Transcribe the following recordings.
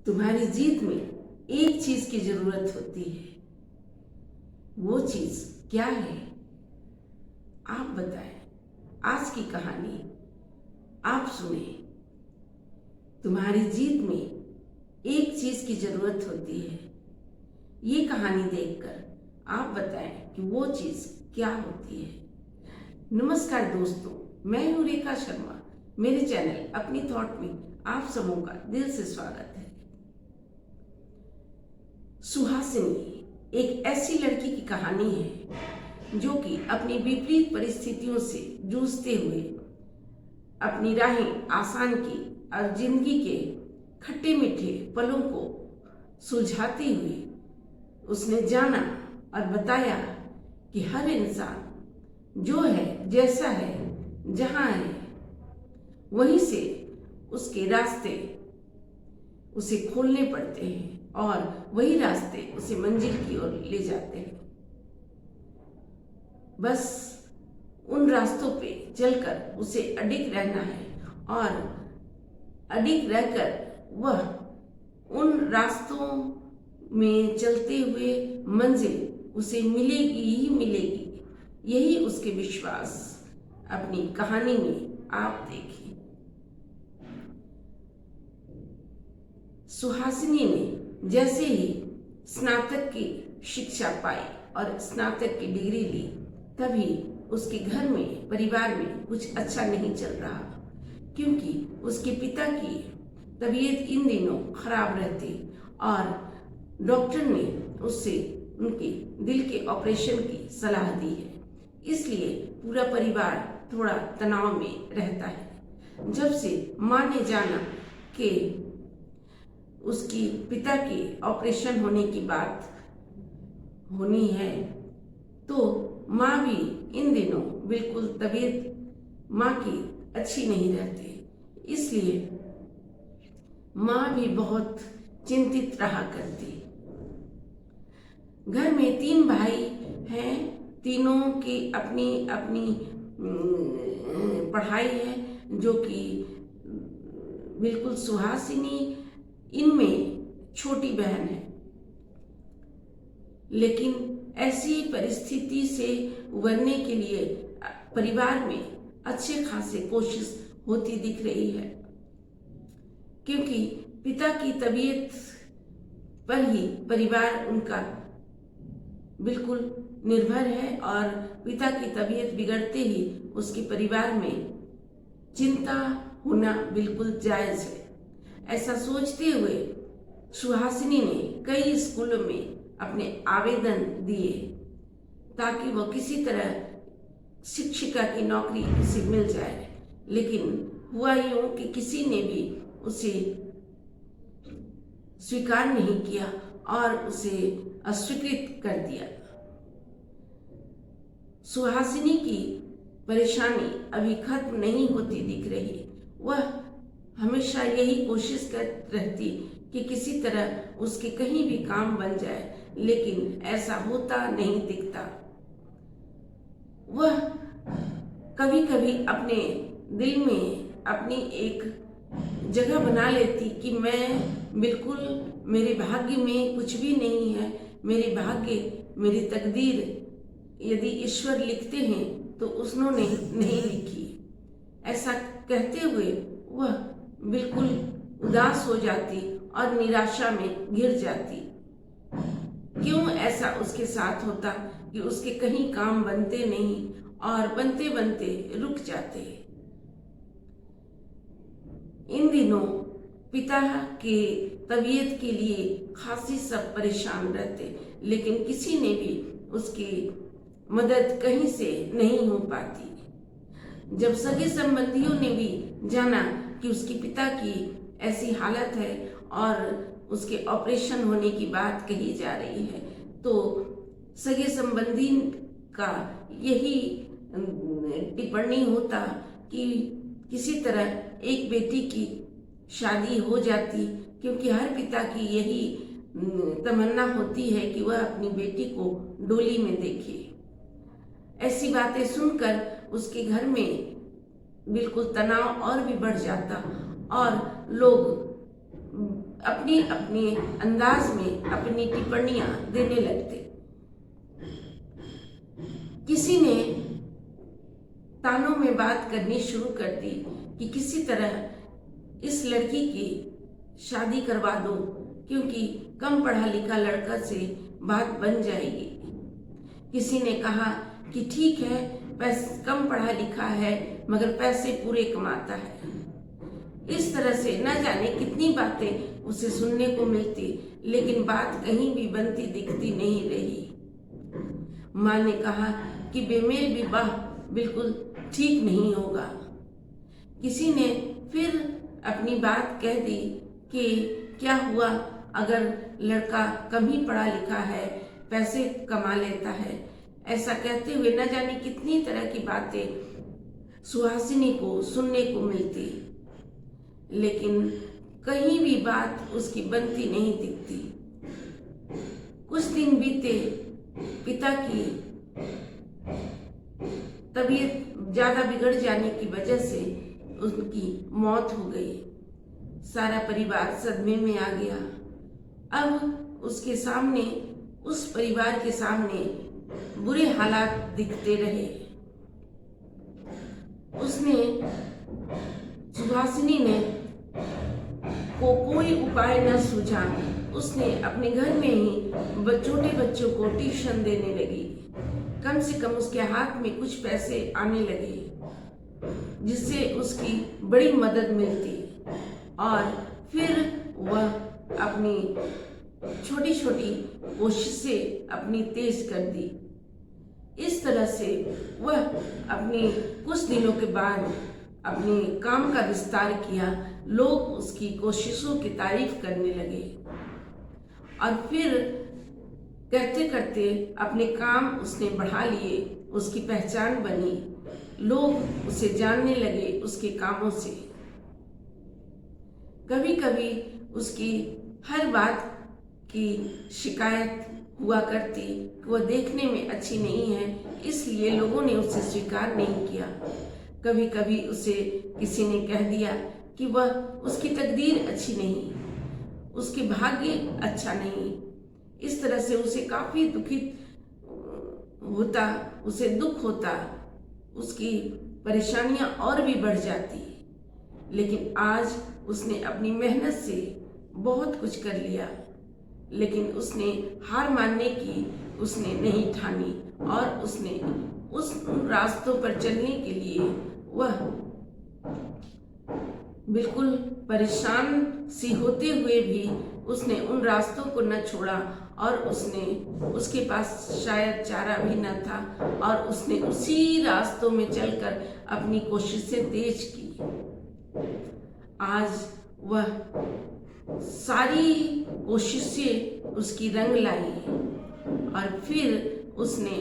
तुम्हारी जीत में एक चीज की जरूरत होती है। वो चीज क्या है? आप बताएं। आज की कहानी आप सुने। तुम्हारी जीत में एक चीज की जरूरत होती है। ये कहानी देखकर आप बताएं कि वो चीज क्या होती है। नमस्कार दोस्तों, मैं हूं रेखा शर्मा। मेरे चैनल अपनी थॉट में आप सबों का दिल से स्वागत है। सुहासिनी एक ऐसी लड़की की कहानी है जो कि अपनी विपरीत परिस्थितियों से जूझते हुए अपनी राहें आसान की और जिंदगी के खट्टे मीठे पलों को सुलझाते हुए उसने जाना और बताया कि हर इंसान जो है, जैसा है, जहां है, वहीं से उसके रास्ते उसे खोलने पड़ते हैं और वही रास्ते उसे मंजिल की ओर ले जाते हैं। बस उन रास्तों पे चलकर उसे अडिग रहना है और अडिग रहकर वह उन रास्तों में चलते हुए मंजिल उसे मिलेगी ही मिलेगी। यही उसके विश्वास अपनी कहानी में आप देखिए। सुहासिनी ने जैसे ही स्नातक की शिक्षा पाई और स्नातक की डिग्री ली, तभी उसके घर में, परिवार में कुछ अच्छा नहीं चल रहा, क्योंकि उसके पिता की तबीयत इन दिनों खराब रहती और डॉक्टर ने उससे उनके दिल के ऑपरेशन की सलाह दी है। इसलिए पूरा परिवार थोड़ा तनाव में रहता है। जब से माँ ने जाना कि उसकी पिता के ऑपरेशन होने की बात होनी है, तो माँ भी इन दिनों बिल्कुल तबीयत माँ की अच्छी नहीं रहती। इसलिए माँ भी बहुत चिंतित रहा करती। घर में 3 भाई हैं, तीनों की अपनी अपनी पढ़ाई है, जो कि बिल्कुल सुहासिनी इनमें छोटी बहन है। लेकिन ऐसी परिस्थिति से उबरने के लिए परिवार में अच्छे खासे कोशिश होती दिख रही है, क्योंकि पिता की तबीयत पर ही परिवार उनका बिल्कुल निर्भर है और पिता की तबीयत बिगड़ते ही उसके परिवार में चिंता होना बिल्कुल जायज है। ऐसा सोचते हुए सुहासिनी ने कई स्कूलों में अपने आवेदन दिए ताकि वह किसी तरह शिक्षिका की नौकरी उसे मिल जाए। लेकिन हुआ यूं कि किसी ने भी उसे स्वीकार नहीं किया और उसे अस्वीकृत कर दिया। सुहासिनी की परेशानी अभी खत्म नहीं होती दिख रही। वह हमेशा यही कोशिश कर रहती कि किसी तरह उसके कहीं भी काम बन जाए, लेकिन ऐसा होता नहीं दिखता। वह कभी कभी अपने दिल में अपनी एक जगह बना लेती कि मैं बिल्कुल, मेरे भाग्य में कुछ भी नहीं है, मेरे भाग्य, मेरी तकदीर यदि ईश्वर लिखते हैं तो उन्होंने नहीं लिखी। ऐसा कहते हुए वह बिल्कुल उदास हो जाती और निराशा में घिर जाती। क्यों ऐसा उसके साथ होता कि उसके कहीं काम बनते नहीं और बनते बनते रुक जाते। इन दिनों पिता के तबीयत के लिए खासी सब परेशान रहते, लेकिन किसी ने भी उसकी मदद कहीं से नहीं हो पाती। जब सगे संबंधियों ने भी जाना कि उसके पिता की ऐसी हालत है और उसके ऑपरेशन होने की बात कही जा रही है, तो सगे संबंधी का यही टिप्पणी होता कि किसी तरह एक बेटी की शादी हो जाती, क्योंकि हर पिता की यही तमन्ना होती है कि वह अपनी बेटी को डोली में देखे। ऐसी बातें सुनकर उसके घर में बिल्कुल तनाव और भी बढ़ जाता और लोग अपनी अपनी अंदाज में अपनी टिप्पणियां देने लगते। किसी ने तानों में बात करनी शुरू कर दी कि किसी तरह इस लड़की की शादी करवा दो, क्योंकि कम पढ़ा लिखा लड़का से बात बन जाएगी। किसी ने कहा कि ठीक है, पैसे कम पढ़ा लिखा है मगर पैसे पूरे कमाता है। इस तरह से न जाने कितनी बातें उसे सुनने को मिलती, लेकिन बात कहीं भी बनती दिखती नहीं रही। माँ ने कहा कि बेमेल विवाह बिल्कुल ठीक नहीं होगा। किसी ने फिर अपनी बात कह दी कि क्या हुआ अगर लड़का कम ही पढ़ा लिखा है, पैसे कमा लेता है। ऐसा कहते हुए न जाने कितनी तरह की बातें सुहासिनी को सुनने को मिलती, लेकिन कहीं भी बात उसकी बनती नहीं दिखती। कुछ दिन बीते, पिता की तबीयत ज्यादा बिगड़ जाने की वजह से उनकी मौत हो गई। सारा परिवार सदमे में आ गया। अब उसके सामने, उस परिवार के सामने बुरे हालात दिखते रहे। सुहासिनी ने को कोई उपाय न सूझा। उसने अपने घर में ही छोटे बच्चों को ट्यूशन देने लगी। कम से कम उसके हाथ में कुछ पैसे आने लगे, जिससे उसकी बड़ी मदद मिलती। और फिर वह अपनी छोटी छोटी कोशिशें अपनी तेज कर दी। इस तरह से वह अपने कुछ दिनों के बाद अपने काम का विस्तार किया। लोग उसकी कोशिशों की तारीफ करने लगे और फिर करते करते अपने काम उसने बढ़ा लिए। उसकी पहचान बनी, लोग उसे जानने लगे उसके कामों से। कभी कभी उसकी हर बात की शिकायत हुआ करती कि वह देखने में अच्छी नहीं है, इसलिए लोगों ने उसे स्वीकार नहीं किया। कभी कभी उसे किसी ने कह दिया कि वह उसकी तकदीर अच्छी नहीं, उसके भाग्य अच्छा नहीं। इस तरह से उसे काफी दुखित होता, उसे दुख होता, उसकी परेशानियां और भी बढ़ जाती। लेकिन आज उसने अपनी मेहनत से बहुत कुछ कर लिया, लेकिन उसने हार मानने की उसने नहीं ठानी और उसने उस रास्तों पर चलने के लिए वह बिल्कुल परेशान सी होते हुए भी उसने उन रास्तों को न छोड़ा। और उसके पास शायद चारा भी न था और उसने उसी रास्तों में चलकर अपनी कोशिशें तेज की। आज वह सारी कोशिशें उसकी रंग लाई और फिर उसने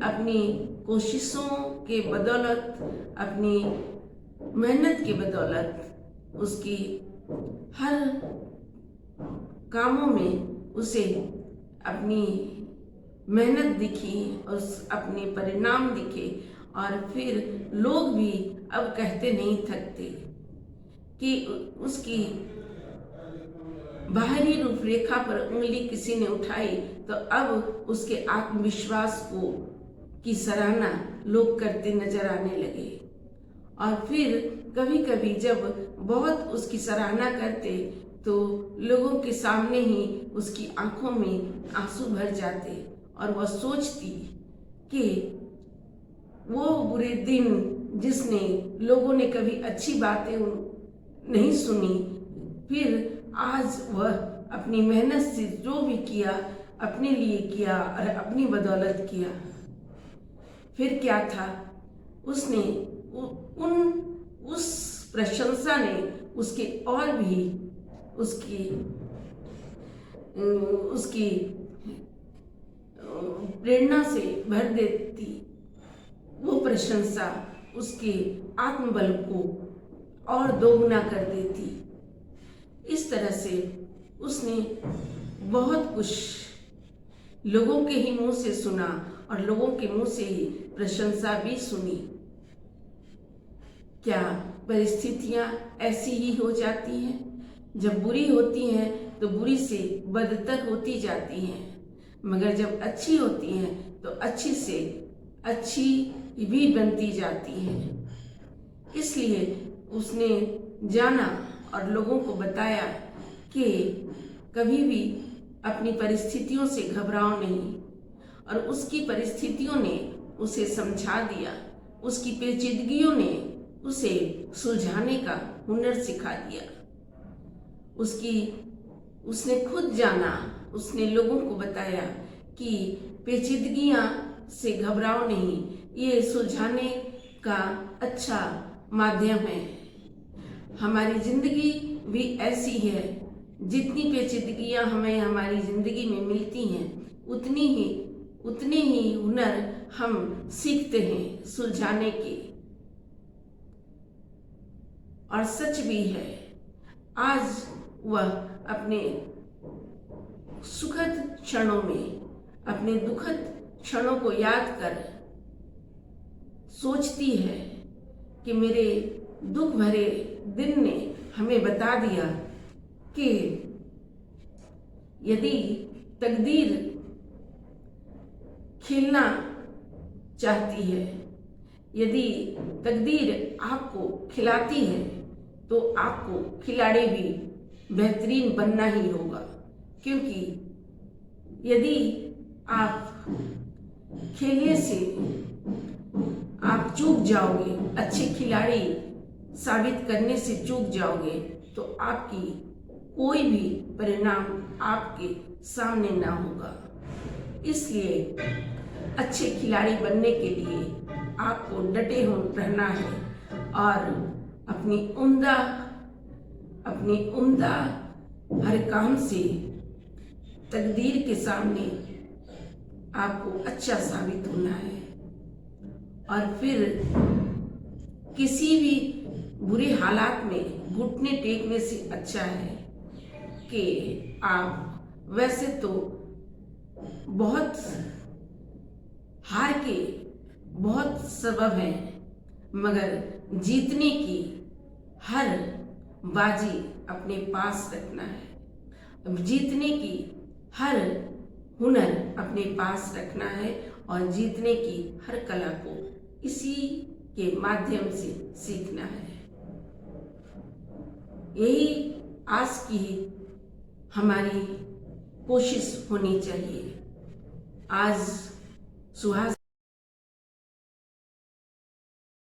अपनी कोशिशों के बदौलत, अपनी मेहनत के बदौलत उसकी हर कामों में उसे अपनी मेहनत दिखी और अपने परिणाम दिखे। और फिर लोग भी अब कहते नहीं थकते कि उसकी बाहरी रूपरेखा पर उंगली किसी ने उठाई तो अब उसके आत्मविश्वास की सराहना लोग करते नजर आने लगे। और फिर कभी कभी जब बहुत उसकी सराहना करते तो लोगों के सामने ही उसकी आंखों में आंसू भर जाते और वह सोचती कि वो बुरे दिन जिसने लोगों ने कभी अच्छी बातें नहीं सुनी, फिर आज वह अपनी मेहनत से जो भी किया अपने लिए किया और अपनी बदौलत किया। फिर क्या था, उसने उस प्रशंसा ने उसके और भी उसकी प्रेरणा से भर देती। वो प्रशंसा उसके आत्मबल को और दोगुना कर देती। इस तरह से उसने बहुत कुछ लोगों के ही मुंह से सुना और लोगों के मुंह से ही प्रशंसा भी सुनी। क्या परिस्थितियां ऐसी ही हो जाती हैं जब बुरी होती हैं तो बुरी से बदतर होती जाती हैं, मगर जब अच्छी होती हैं तो अच्छी से अच्छी भी बनती जाती हैं। इसलिए उसने जाना और लोगों को बताया कि कभी भी अपनी परिस्थितियों से घबराओ नहीं, और उसकी परिस्थितियों ने उसे समझा दिया, उसकी पेचीदगियों ने उसे सुलझाने का हुनर सिखा दिया। उसने खुद जाना, उसने लोगों को बताया कि पेचीदगियां से घबराओ नहीं, ये सुलझाने का अच्छा माध्यम है। हमारी जिंदगी भी ऐसी है, जितनी पेचीदगियां हमें हमारी जिंदगी में मिलती हैं उतने ही हुनर हम सीखते हैं सुलझाने के। और सच भी है, आज वह अपने सुखद क्षणों में अपने दुखद क्षणों को याद कर सोचती है कि मेरे दुख भरे दिन ने हमें बता दिया कि यदि तकदीर खेलना चाहती है, यदि तकदीर आपको खिलाती है, तो आपको खिलाड़ी भी बेहतरीन बनना ही होगा। क्योंकि यदि आप खेलने से आप चूक जाओगे, अच्छे खिलाड़ी साबित करने से चूक जाओगे, तो आपकी कोई भी परिणाम आपके सामने ना होगा। इसलिए अच्छे खिलाड़ी बनने के लिए आपको डटे हो रहना है और अपनी उम्दा हर काम से तकदीर के सामने आपको अच्छा साबित होना है। और फिर किसी भी बुरे हालात में घुटने टेकने से अच्छा है कि आप वैसे तो बहुत हार के बहुत सबब हैं, मगर जीतने की हर बाजी अपने पास रखना है, जीतने की हर हुनर अपने पास रखना है, और जीतने की हर कला को इसी के माध्यम से सीखना है। यही आज की हमारी कोशिश होनी चाहिए। आज सुहास